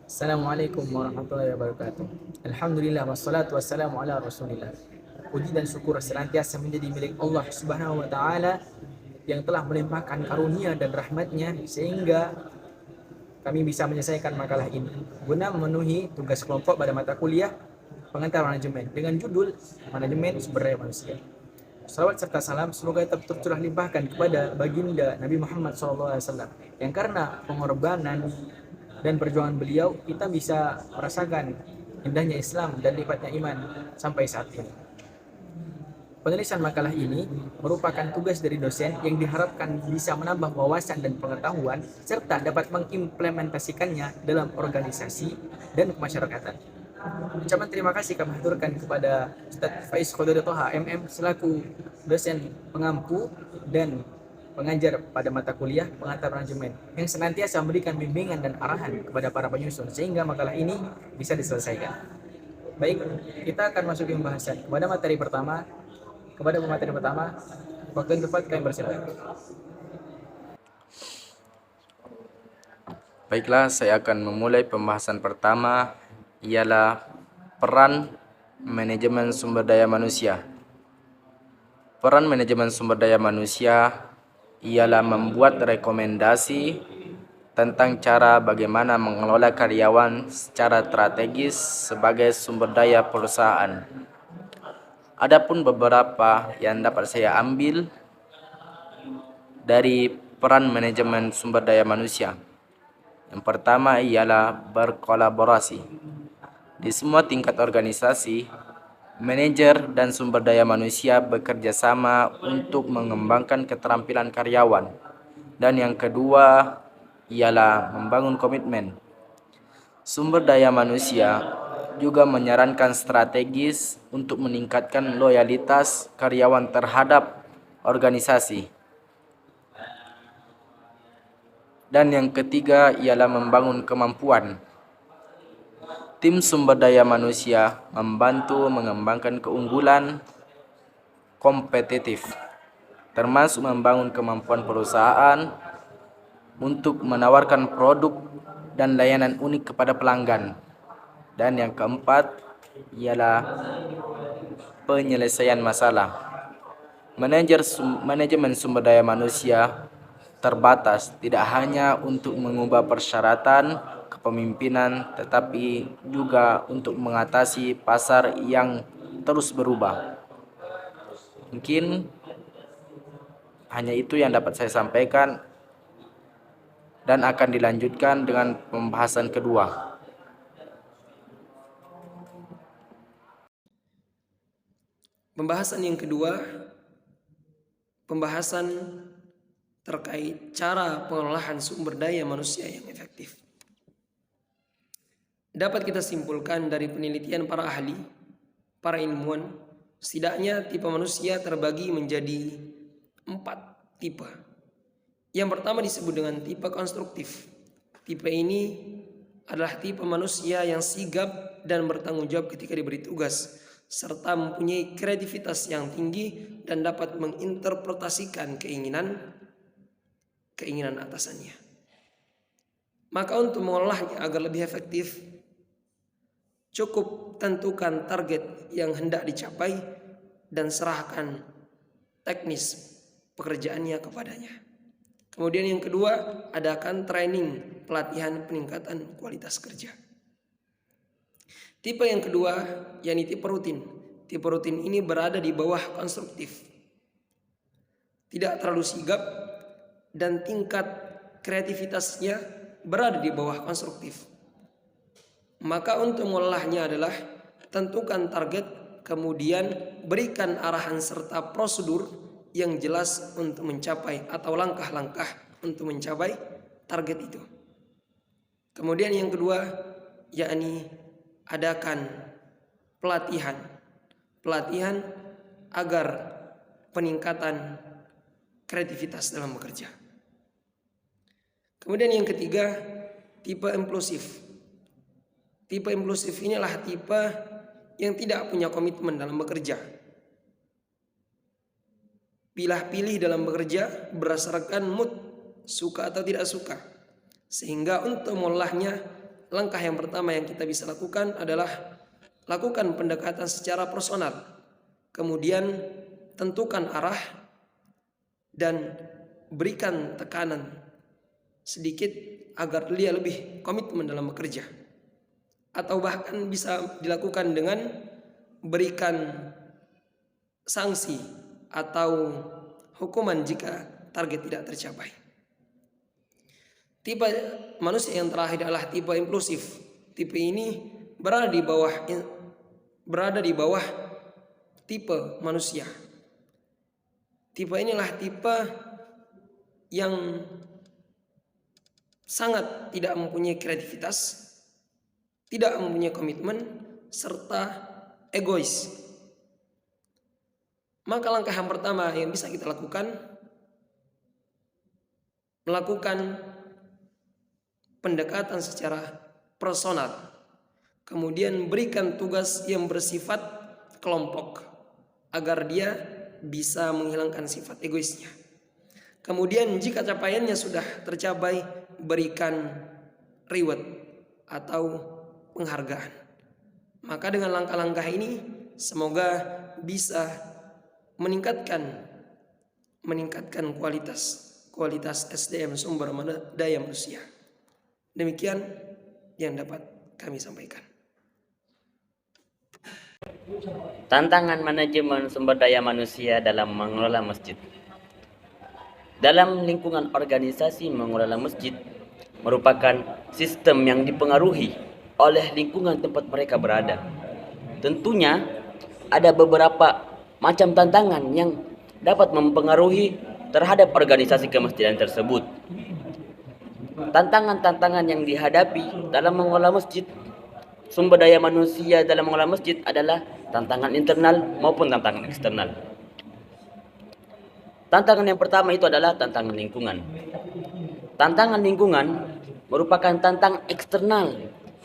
Assalamualaikum warahmatullahi wabarakatuh. Alhamdulillah wassalatu wassalamu ala Rasulillah. Puji dan syukur senantiasa menjadi milik Allah Subhanahu wa taala yang telah melimpahkan karunia dan rahmatnya sehingga kami bisa menyelesaikan makalah ini guna memenuhi tugas kelompok pada mata kuliah pengantar manajemen dengan judul Manajemen Sumber Daya Manusia. Salawat serta salam semoga tetap tercurah limpahkan kepada baginda Nabi Muhammad SAW yang karena pengorbanan dan perjuangan beliau kita bisa merasakan indahnya Islam dan nikmatnya iman sampai saat ini. Penulisan makalah ini merupakan tugas dari dosen yang diharapkan bisa menambah wawasan dan pengetahuan serta dapat mengimplementasikannya dalam organisasi dan kemasyarakatan. Ucapan terima kasih kami haturkan kepada Ustadz Faiz Khododo Toha MM selaku dosen pengampu dan pengajar pada mata kuliah pengantar manajemen yang senantiasa memberikan bimbingan dan arahan kepada para penyusun sehingga makalah ini bisa diselesaikan. Baik, kita akan masuk ke pembahasan kepada materi pertama. Waktu yang tepat kami bersilakan. Baiklah, saya akan memulai pembahasan pertama, ialah peran manajemen sumber daya manusia. Peran manajemen sumber daya manusia ialah membuat rekomendasi tentang cara bagaimana mengelola karyawan secara strategis sebagai sumber daya perusahaan. Adapun beberapa yang dapat saya ambil dari peran manajemen sumber daya manusia. Yang pertama ialah berkolaborasi. Di semua tingkat organisasi, manajer dan sumber daya manusia bekerja sama untuk mengembangkan keterampilan karyawan. Dan yang kedua ialah membangun komitmen. Sumber daya manusia juga menyarankan strategis untuk meningkatkan loyalitas karyawan terhadap organisasi. Dan yang ketiga ialah membangun kemampuan. Tim sumber daya manusia membantu mengembangkan keunggulan kompetitif, termasuk membangun kemampuan perusahaan untuk menawarkan produk dan layanan unik kepada pelanggan. Dan yang keempat ialah penyelesaian masalah. Manajemen sumber daya manusia terbatas tidak hanya untuk mengubah persyaratan kepemimpinan, tetapi juga untuk mengatasi pasar yang terus berubah. Mungkin hanya itu yang dapat saya sampaikan dan akan dilanjutkan dengan pembahasan kedua. Pembahasan yang kedua, pembahasan terkait cara pengelolaan sumber daya manusia yang efektif. Dapat kita simpulkan dari penelitian para ahli, para ilmuwan, setidaknya tipe manusia terbagi menjadi 4 tipe. Yang pertama disebut dengan tipe konstruktif. Tipe ini adalah tipe manusia yang sigap dan bertanggung jawab ketika diberi tugas, serta mempunyai kreativitas yang tinggi dan dapat menginterpretasikan keinginan atasannya. Maka untuk mengolahnya agar lebih efektif, cukup tentukan target yang hendak dicapai dan serahkan teknis pekerjaannya kepadanya. Kemudian yang kedua, adakan training, pelatihan peningkatan kualitas kerja. Tipe yang kedua, yakni tipe rutin. Tipe rutin ini berada di bawah konstruktif. Tidak terlalu sigap dan tingkat kreativitasnya berada di bawah konstruktif. Maka untuk mengolahnya adalah tentukan target, kemudian berikan arahan serta prosedur yang jelas untuk mencapai atau langkah-langkah untuk mencapai target itu. Kemudian yang kedua, yakni adakan pelatihan agar peningkatan kreativitas dalam bekerja. Kemudian yang ketiga, tipe impulsif. Tipe impulsif inilah tipe yang tidak punya komitmen dalam bekerja. Pilih-pilih dalam bekerja berdasarkan mood, suka atau tidak suka. Sehingga untuk mengolahnya langkah yang pertama yang kita bisa lakukan adalah lakukan pendekatan secara personal. Kemudian tentukan arah dan berikan tekanan sedikit agar dia lebih komitmen dalam bekerja. Atau bahkan bisa dilakukan dengan berikan sanksi atau hukuman jika target tidak tercapai. Tipe manusia yang terakhir adalah tipe impulsif. Tipe ini berada di bawah tipe manusia. Tipe inilah tipe yang sangat tidak mempunyai kreativitas, tidak mempunyai komitmen, serta egois. Maka langkah yang pertama yang bisa kita lakukan, melakukan pendekatan secara personal. Kemudian berikan tugas yang bersifat kelompok agar dia bisa menghilangkan sifat egoisnya. Kemudian jika capaiannya sudah tercapai, berikan reward atau penghargaan. Maka dengan langkah-langkah ini semoga bisa meningkatkan kualitas SDM, sumber daya manusia. Demikian yang dapat kami sampaikan. Tantangan manajemen sumber daya manusia dalam mengelola masjid. Dalam lingkungan organisasi, mengelola masjid merupakan sistem yang dipengaruhi oleh lingkungan tempat mereka berada. Tentunya ada beberapa macam tantangan yang dapat mempengaruhi terhadap organisasi kemasjidan tersebut. Tantangan-tantangan yang dihadapi dalam mengelola masjid, sumber daya manusia dalam mengelola masjid adalah tantangan internal maupun tantangan eksternal. Tantangan yang pertama itu adalah tantangan lingkungan. Tantangan lingkungan merupakan tantangan eksternal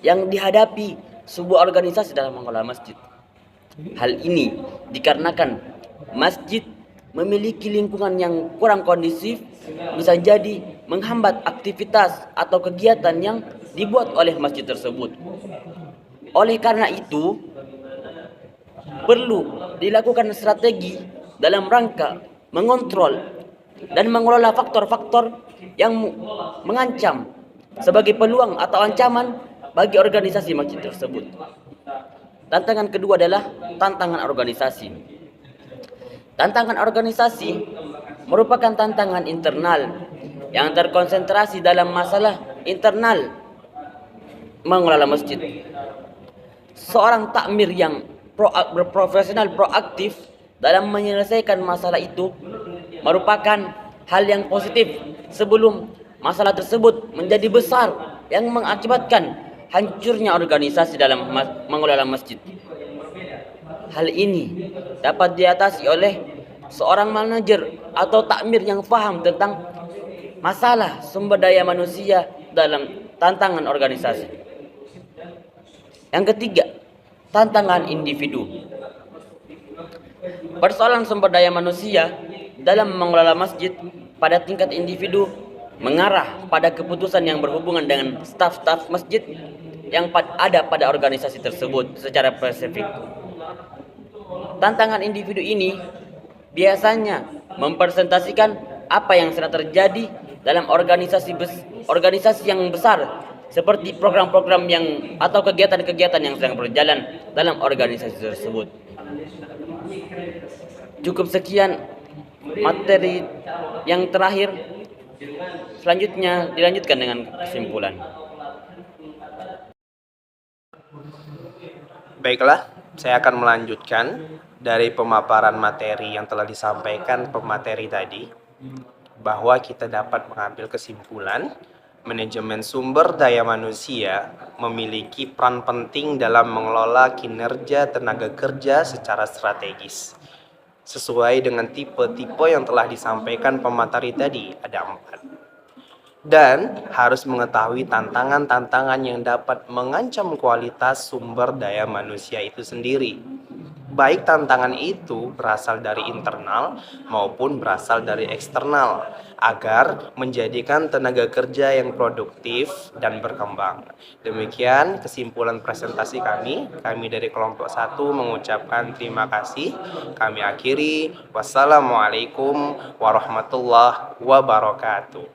yang dihadapi sebuah organisasi dalam mengelola masjid. Hal ini dikarenakan masjid memiliki lingkungan yang kurang kondusif, bisa jadi menghambat aktivitas atau kegiatan yang dibuat oleh masjid tersebut. Oleh karena itu, perlu dilakukan strategi dalam rangka mengontrol dan mengelola faktor-faktor yang mengancam sebagai peluang atau ancaman bagi organisasi masjid tersebut. Tantangan kedua adalah tantangan organisasi. Tantangan organisasi merupakan tantangan internal yang terkonsentrasi dalam masalah internal mengelola masjid. Seorang takmir yang berprofesional proaktif dalam menyelesaikan masalah itu merupakan hal yang positif sebelum masalah tersebut menjadi besar yang mengakibatkan hancurnya organisasi dalam mengelola masjid. Hal ini dapat diatasi oleh seorang manajer atau takmir yang paham tentang masalah sumber daya manusia dalam tantangan organisasi. Yang ketiga, tantangan individu. Persoalan sumber daya manusia dalam mengelola masjid pada tingkat individu mengarah pada keputusan yang berhubungan dengan staf-staf masjid yang ada pada organisasi tersebut secara spesifik. Tantangan individu ini biasanya mempresentasikan apa yang sedang terjadi dalam organisasi yang besar, seperti program-program yang atau kegiatan-kegiatan yang sedang berjalan dalam organisasi tersebut. Cukup sekian materi yang terakhir. Selanjutnya dilanjutkan dengan kesimpulan. Baiklah, saya akan melanjutkan dari pemaparan materi yang telah disampaikan pemateri tadi, bahwa kita dapat mengambil kesimpulan manajemen sumber daya manusia memiliki peran penting dalam mengelola kinerja tenaga kerja secara strategis. Sesuai dengan tipe-tipe yang telah disampaikan pemateri tadi, ada 4. Dan harus mengetahui tantangan-tantangan yang dapat mengancam kualitas sumber daya manusia itu sendiri. baik tantangan itu berasal dari internal maupun berasal dari eksternal, agar menjadikan tenaga kerja yang produktif dan berkembang. Demikian kesimpulan presentasi kami. Kami dari kelompok 1 mengucapkan terima kasih. Kami akhiri. Wassalamualaikum warahmatullahi wabarakatuh.